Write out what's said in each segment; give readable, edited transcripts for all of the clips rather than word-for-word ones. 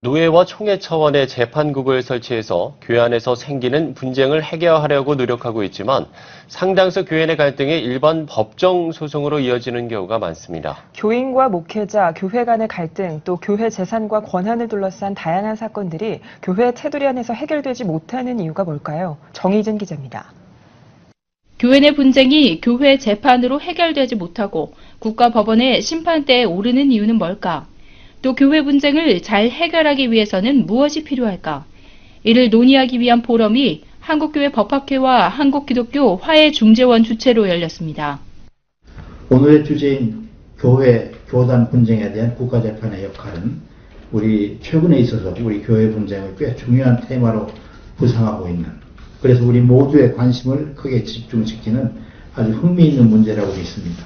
노회와 총회 차원의 재판국을 설치해서 교회 안에서 생기는 분쟁을 해결하려고 노력하고 있지만 상당수 교회 내 갈등이 일반 법정 소송으로 이어지는 경우가 많습니다. 교인과 목회자, 교회 간의 갈등, 또 교회 재산과 권한을 둘러싼 다양한 사건들이 교회 테두리 안에서 해결되지 못하는 이유가 뭘까요? 정희진 기자입니다. 교회 내 분쟁이 교회 재판으로 해결되지 못하고 국가법원의 심판대에 오르는 이유는 뭘까? 또 교회 분쟁을 잘 해결하기 위해서는 무엇이 필요할까? 이를 논의하기 위한 포럼이 한국교회 법학회와 한국기독교 화해중재원 주최로 열렸습니다. 오늘의 주제인 교회, 교단 분쟁에 대한 국가재판의 역할은 우리 최근에 있어서 우리 교회 분쟁을 꽤 중요한 테마로 부상하고 있는, 그래서 우리 모두의 관심을 크게 집중시키는 아주 흥미있는 문제라고 믿습니다.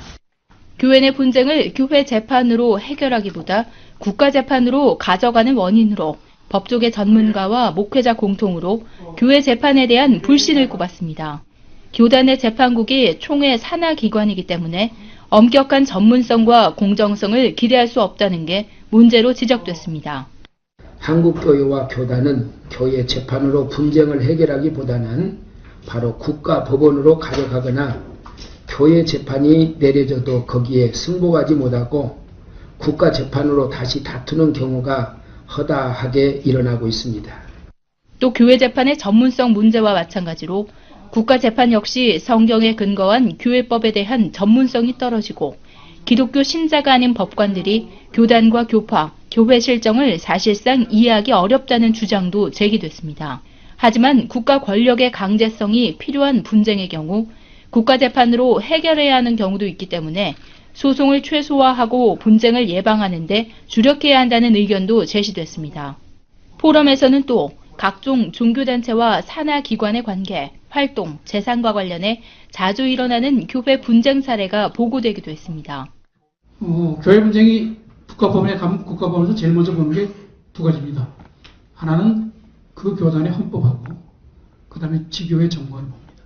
교회 내 분쟁을 교회 재판으로 해결하기보다 국가 재판으로 가져가는 원인으로 법조계 전문가와 목회자 공통으로 교회 재판에 대한 불신을 꼽았습니다. 교단의 재판국이 총회 산하 기관이기 때문에 엄격한 전문성과 공정성을 기대할 수 없다는 게 문제로 지적됐습니다. 한국교회와 교단은 교회 재판으로 분쟁을 해결하기보다는 바로 국가법원으로 가져가거나 교회 재판이 내려져도 거기에 승복하지 못하고 국가 재판으로 다시 다투는 경우가 허다하게 일어나고 있습니다. 또 교회 재판의 전문성 문제와 마찬가지로 국가 재판 역시 성경에 근거한 교회법에 대한 전문성이 떨어지고 기독교 신자가 아닌 법관들이 교단과 교파, 교회 실정을 사실상 이해하기 어렵다는 주장도 제기됐습니다. 하지만 국가 권력의 강제성이 필요한 분쟁의 경우 국가재판으로 해결해야 하는 경우도 있기 때문에 소송을 최소화하고 분쟁을 예방하는 데 주력해야 한다는 의견도 제시됐습니다. 포럼에서는 또 각종 종교단체와 산하기관의 관계, 활동, 재산과 관련해 자주 일어나는 교회 분쟁 사례가 보고되기도 했습니다. 교회 분쟁이 국가법원에 가면 국가법원에서 제일 먼저 보는 게 두 가지입니다. 하나는 그 교단의 헌법하고 그 다음에 지교의 정관을 봅니다.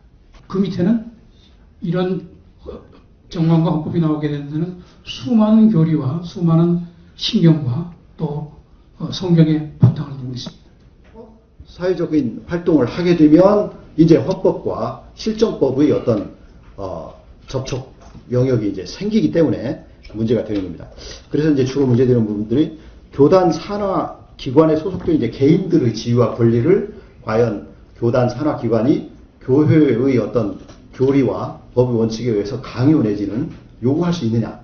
그 밑에는 이런 정관과 헌법이 나오게 되는 데는 수많은 교리와 수많은 신경과 또 성경의 바탕을 두고 있습니다. 사회적인 활동을 하게 되면 이제 헌법과 실정법의 어떤 접촉 영역이 이제 생기기 때문에 문제가 되는 겁니다. 그래서 이제 주로 문제되는 부분들이 교단 산하 기관에 소속된 이제 개인들의 지위와 권리를 과연 교단 산하 기관이 교회의 어떤 교리와 법의 원칙에 의해서 강요 내지는 요구할 수 있느냐.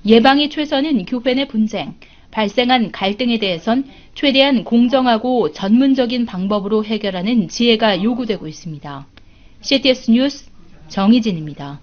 예방이 최선인 교회 내 분쟁, 발생한 갈등에 대해선 최대한 공정하고 전문적인 방법으로 해결하는 지혜가 요구되고 있습니다. CTS 뉴스 정희진입니다.